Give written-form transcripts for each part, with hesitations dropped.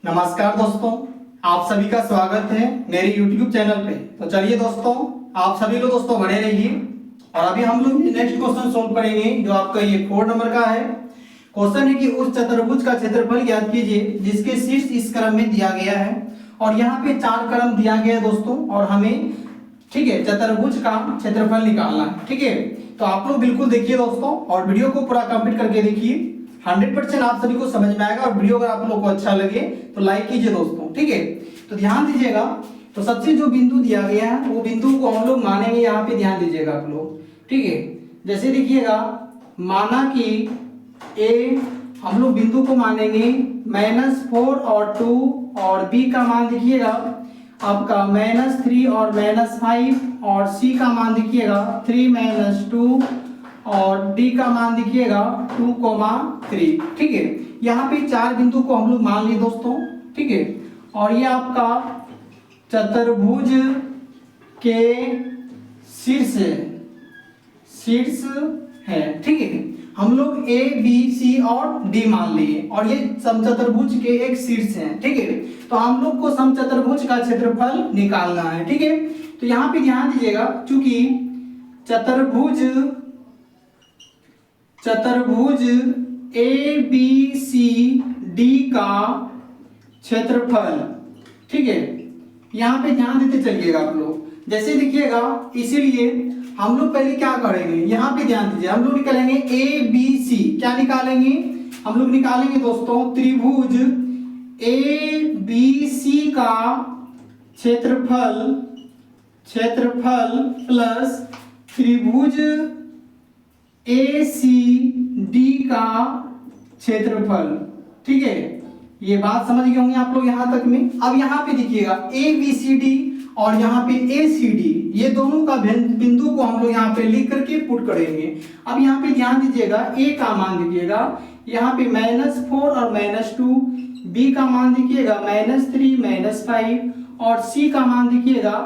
नमस्कार दोस्तों, आप सभी का स्वागत है मेरे YouTube चैनल पे। तो चलिए दोस्तों, आप सभी लोग दोस्तों बने रहिए और अभी हम लोग नेक्स्ट क्वेश्चन सोल्व करेंगे जो आपका ये 4 नंबर का है। क्वेश्चन है कि उस चतुर्भुज का क्षेत्रफल ज्ञात कीजिए जिसके शीर्ष इस क्रम में दिया गया है और यहाँ पे 4 क्रम दिया गया है दोस्तों और हमें ठीक है चतुर्भुज का क्षेत्रफल निकालना है। ठीक है, तो आप लोग बिल्कुल देखिए दोस्तों और वीडियो को पूरा कंप्लीट करके देखिए। 100% आप सभी को समझ में आएगा और वीडियो अगर आप लोग को अच्छा लगे तो लाइक कीजिए दोस्तों। ठीक है, तो ध्यान दीजिएगा। तो सबसे जो बिंदु दिया गया है वो बिंदु को हम लोग मानेंगे, यहाँ पे ध्यान दीजिएगा आप लोग। ठीक है, जैसे देखिएगा माना कि ए हम लोग बिंदु को मानेंगे -4 और 2 और बी का मान देखिएगा आपका -3 और -5 और सी का मान देखिएगा 3 -2 और डी का मान देखिएगा 2,3। ठीक है, यहाँ पे 4 बिंदु को हम लोग मान लिए दोस्तों। ठीक है, और ये आपका चतुर्भुज के शीर्ष है। ठीक है, हम लोग ए बी सी और डी मान लिए और ये समचतुर्भुज के एक शीर्ष है। ठीक है, तो हम लोग को समचतुर्भुज का क्षेत्रफल निकालना है। ठीक है, तो यहाँ पे ध्यान दीजिएगा, चूंकि चतुर्भुज ए बी सी डी का क्षेत्रफल, ठीक है, यहाँ पे ध्यान देते चलिएगा आप लोग। जैसे देखिएगा, इसीलिए हम लोग पहले क्या करेंगे, यहाँ पे ध्यान दीजिए, हम लोग निकालेंगे ए बी सी। क्या निकालेंगे हम लोग? निकालेंगे दोस्तों त्रिभुज ए बी सी का क्षेत्रफल प्लस त्रिभुज ए सी डी का क्षेत्रफल। ठीक है, ये बात समझ गए होंगे आप लोग यहाँ तक में। अब यहाँ पे देखिएगा ए बी सी डी और यहाँ पे ए सी डी, ये दोनों का बिंदु को हम लोग यहाँ पे लिख करके पुट करेंगे। अब यहाँ पे ध्यान दीजिएगा, ए का मान देखिएगा यहाँ पे -4 और -2, बी का मान देखिएगा -3 -5 और सी का मान देखिएगा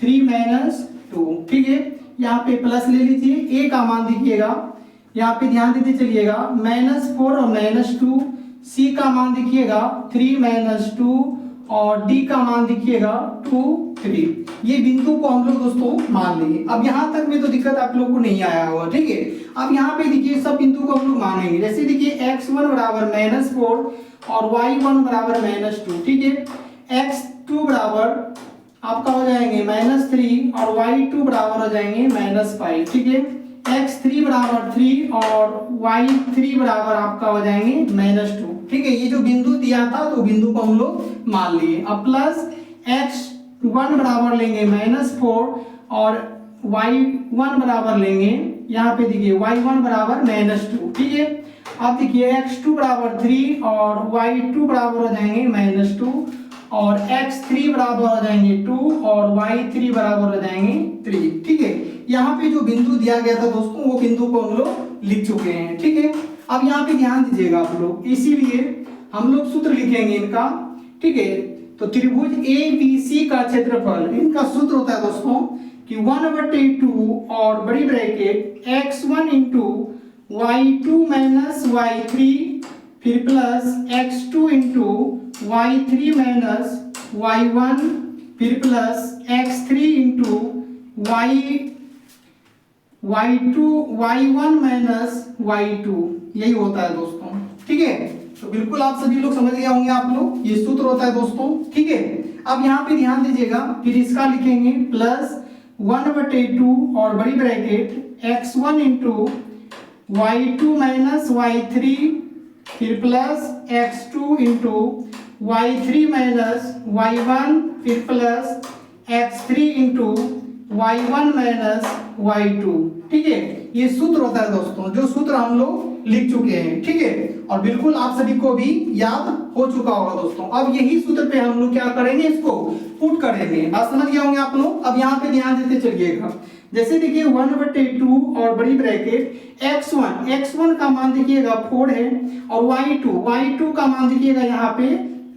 3 -2। ठीक है, यहाँ पे प्लस ले लीजिए। ए का मान देखिएगा, यहाँ पे ध्यान देते चलिएगा -4 और -2, सी का मान देखिएगा 3 -2 और डी का मान देखिएगा 2 3। ये बिंदु को हम लोग दोस्तों मान लेंगे। अब यहाँ तक में तो दिक्कत आप लोग को नहीं आया होगा। ठीक है, अब यहाँ पे देखिए सब बिंदु को हम लोग मानेंगे। जैसे देखिए x1 बराबर -4 और y1 बराबर -2। ठीक है, x2 बराबर आपका हो जाएंगे -3 और y2 बराबर हो जाएंगे -5। ठीक है, x3 बराबर 3 और y3 बराबर आपका हो जाएंगे -2। ठीक है, ये जो बिंदु दिया था तो बिंदु को हम लोग मान लिए। अब प्लस x1 बराबर लेंगे -4 और y1 बराबर लेंगे, यहाँ पे देखिए y1 बराबर -2। ठीक है, अब देखिए x2 बराबर 3 और y2 बराबर हो जाएंगे -2 और x3 बराबर हो जाएंगे 2 और y3 बराबर हो जाएंगे 3। ठीक है, यहाँ पे जो बिंदु दिया गया था दोस्तों वो बिंदु को हम लोग लिख चुके हैं। ठीक है, अब यहाँ पे ध्यान दीजिएगा आप लोग, इसीलिए हम लोग सूत्र लिखेंगे इनका। ठीक है, तो त्रिभुज ए बी सी का क्षेत्रफल, इनका सूत्र होता है दोस्तों कि 1/2 और बड़ी bracket x1 into y2 minus y3 फिर plus x2 into y3 minus y1 फिर plus x3 into y1 minus y2, यही होता है दोस्तों। ठीक है, तो बिल्कुल आप सभी लोग समझ गए होंगे आप लोग, ये सूत्र होता है दोस्तों। ठीक है, अब यहाँ पे ध्यान दीजिएगा, फिर इसका लिखेंगे प्लस 1/2 और बड़ी bracket x1 into y2 minus y3 फिर plus x2 into y3 minus y1 फिर plus x3 into y1 minus y2। ठीक है, ये सूत्र होता है दोस्तों, जो सूत्र हम लोग लिख चुके हैं। ठीक है, और बिल्कुल आप सभी को भी याद हो चुका होगा दोस्तों। अब यही सूत्र पे हम लोग क्या करेंगे, इसको पुट करेंगे। बात समझ गए होंगे आप लोग। अब यहाँ पे ध्यान देते चलिएगा, जैसे देखिए 1/2 और बड़ी ब्रैकेट x1 का मान देखिएगा 4 है और y2 का मान देखिएगा यहाँ पे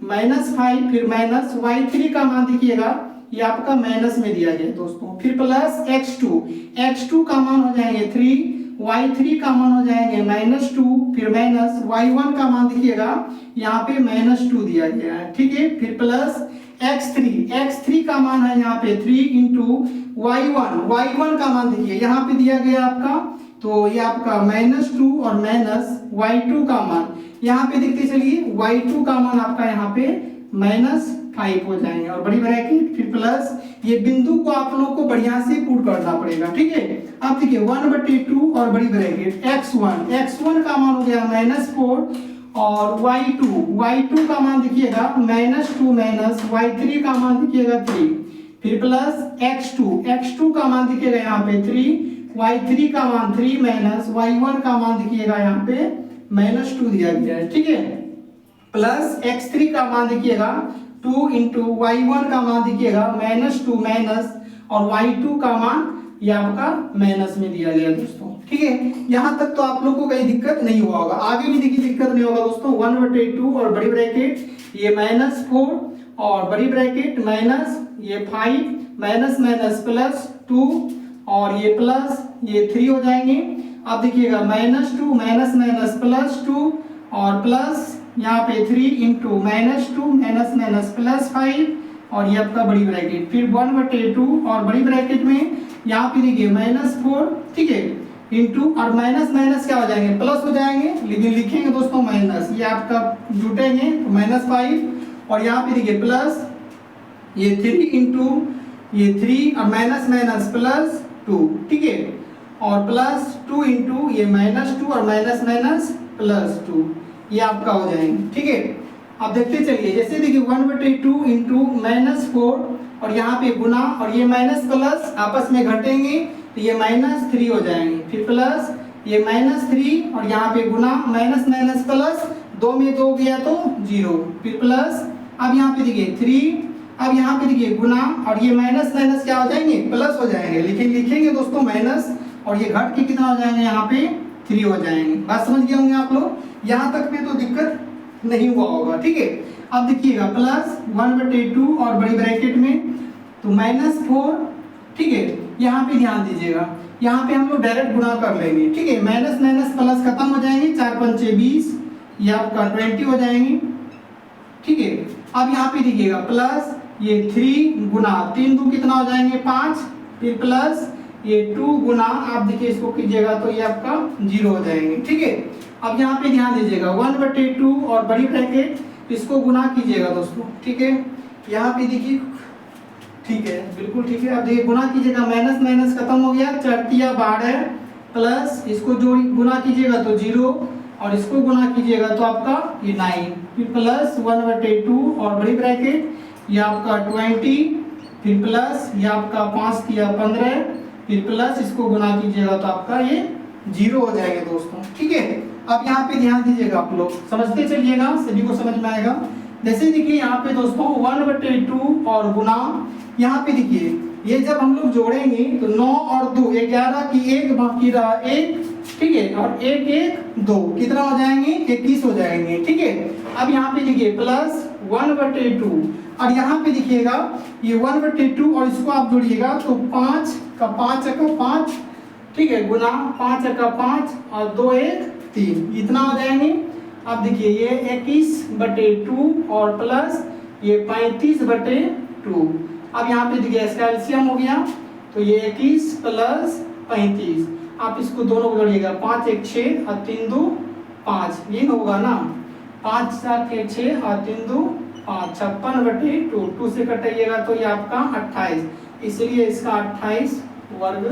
-5 फिर माइनस y3 का मान देखिएगा ये आपका माइनस में दिया गया दोस्तों, फिर प्लस x2 का मान हो जाएंगे 3 y3 का मान हो जाएंगे -2, फिर माइनस y1 का मान देखिएगा यहाँ पे -2 दिया गया है, ठीक है। फिर प्लस x3 का मान है यहाँ पे 3 इंटू y1 का मान देखिए यहाँ पे दिया गया आपका, तो ये आपका -2 और माइनस y2 का मान यहाँ पे देखते चलिए, y2 का मान आपका यहाँ पे -5 हो जाएंगे और बड़ी ब्रैकेट, फिर प्लस ये बिंदु को आप लोग को बढ़िया से पुट करना पड़ेगा, ठीक है। अब देखिए 1/2 और बड़ी ब्रैकेट x1 का मान हो गया -4 और y2 का मान देखिएगा -2 माइनस y3 का मान देखिएगा 3, फिर प्लस x2 का मान देखिएगा यहाँ पे 3, y3 का मान 3 माइनस y1 का मान देखिएगा यहाँ पे -2 दिया गया है, ठीक है। प्लस x3 का मान देखिएगा 2 इंटू y1 का मान देखिएगा -2 माइनस और y2 का मान ये आपका माइनस में दिया गया दोस्तों, ठीक है। यहाँ तक तो आप लोग को कहीं दिक्कत नहीं हुआ होगा, आगे भी देखिए दिक्कत नहीं होगा दोस्तों। 1/2 और बड़ी ब्रैकेट ये -4 और बड़ी ब्रैकेट माइनस ये 5 माइनस प्लस 2 और ये प्लस ये 3 हो जाएंगे। अब देखिएगा -2 माइनस प्लस 2 और प्लस यहाँ पे 3 इंटू -2 माइनस प्लस 5 और ये आपका बड़ी ब्रैकेट, फिर 1/2 और बड़ी ब्रैकेट में यहाँ पे देखिए -4, ठीक है, इंटू और माइनस क्या हो जाएंगे, प्लस हो जाएंगे, लेकिन लिखेंगे दोस्तों माइनस, ये आपका जुटेंगे तो -5 और यहाँ पे देखिए प्लस ये 3 इंटू ये 3 और माइनस प्लस 2, ठीक है, और प्लस 2 इंटू ये -2 और माइनस प्लस 2 ये आपका हो जाएंगे, ठीक है। अब देखते चलिए, जैसे देखिए 1/2 इंटू -4 और यहाँ पे गुना और ये माइनस प्लस आपस में घटेंगे तो ये -3 हो जाएंगे, फिर प्लस ये -3 और यहाँ पे गुना माइनस प्लस 2 में 2 गया तो 0, फिर प्लस अब यहाँ पे देखिए 3, अब यहाँ पे देखिए गुना और ये माइनस क्या हो जाएंगे, प्लस हो जाएंगे, लेकिन लिखेंगे दोस्तों माइनस और ये घट के कितना हो जाएंगे यहाँ पे 3 हो जाएंगे। बात समझ गए होंगे आप लोग, यहाँ तक में तो दिक्कत नहीं हुआ होगा, ठीक है। अब देखिएगा प्लस 1/2 और बड़ी ब्रैकेट में तो -4, ठीक है, यहाँ पे ध्यान दीजिएगा, यहाँ पे हम लोग डायरेक्ट गुणा कर लेंगे, ठीक है, माइनस प्लस खत्म हो जाएंगे, 4 पंचे 20 ये आपका 20 हो जाएंगे, ठीक है। अब यहाँ पे देखिएगा प्लस ये 3 गुना 3 2 कितना हो जाएंगे 5, फिर प्लस ये 2 गुना आप देखिए इसको कीजिएगा तो ये आपका 0 हो जाएंगे, ठीक है। अब यहाँ पे ध्यान दीजिएगा 1/2 और बड़ी ब्रैकेट इसको गुना कीजिएगा दोस्तों, ठीक है, यहाँ पे देखिए, ठीक है, बिल्कुल ठीक है। अब देखिए गुना कीजिएगा, माइनस खत्म हो गया, 4 12 प्लस इसको जो गुना कीजिएगा तो 0 और इसको गुना कीजिएगा तो आपका ये 9, फिर प्लस 1/2 और बड़ी ब्रैकेट ये आपका 20, फिर प्लस ये आपका 5 किया 15, फिर प्लस इसको गुना कीजिएगा तो आपका ये 0 हो जाएगा दोस्तों, ठीक है। अब यहाँ पे ध्यान दीजिएगा, आप लोग समझते चलिएगा, सभी को समझ में आएगा। जैसे देखिए यहाँ पे दोस्तों 1/2 और गुना, यहाँ पे देखिए ये जब हम लोग जोड़ेंगे तो 9 और 2 11 की 1 बाकी रहा 1, ठीक है, और 1 1 2 कितना हो जाएंगे 21 हो जाएंगे, ठीक है। अब यहाँ पे देखिए प्लस 1/2 और यहाँ पे देखिएगा ये 1/2 और इसको आप जोड़िएगा तो 5 का 5, ठीक है, गुना 5 का 5 और 2 1 3 इतना हो जाएंगे। अब देखिए ये 21/2 और प्लस ये 35/2, अब यहाँ पे देखिए इसका एलसीएम हो गया तो ये 21 प्लस 35, आप इसको दोनों को जोड़िएगा, 5 1 6 और 3 2 5, ये होगा ना, 5 7 के 6 और 3 2 5, 56/2, 2 से कटाइएगा तो ये आपका 28, इसलिए इसका 28 वर्ग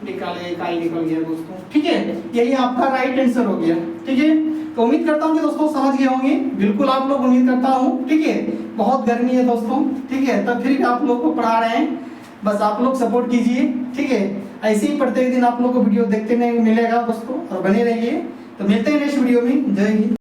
निकालिए, इकाई निकल गया दोस्तों, ठीक है। यही आपका राइट आंसर हो गया, ठीक है। तो उम्मीद करता हूँ कि दोस्तों समझ गए होंगे, बिल्कुल आप लोग उम्मीद करता हूँ, ठीक है। बहुत गर्मी है दोस्तों, ठीक है, तब फिर आप लोग को पढ़ा रहे हैं, बस आप लोग सपोर्ट कीजिए, ठीक है। ऐसे ही प्रत्येक दिन आप लोग को वीडियो देखते मिलेगा दोस्तों, और बने रहिए। तो मिलते हैं नेक्स्ट वीडियो में, जय हिंद।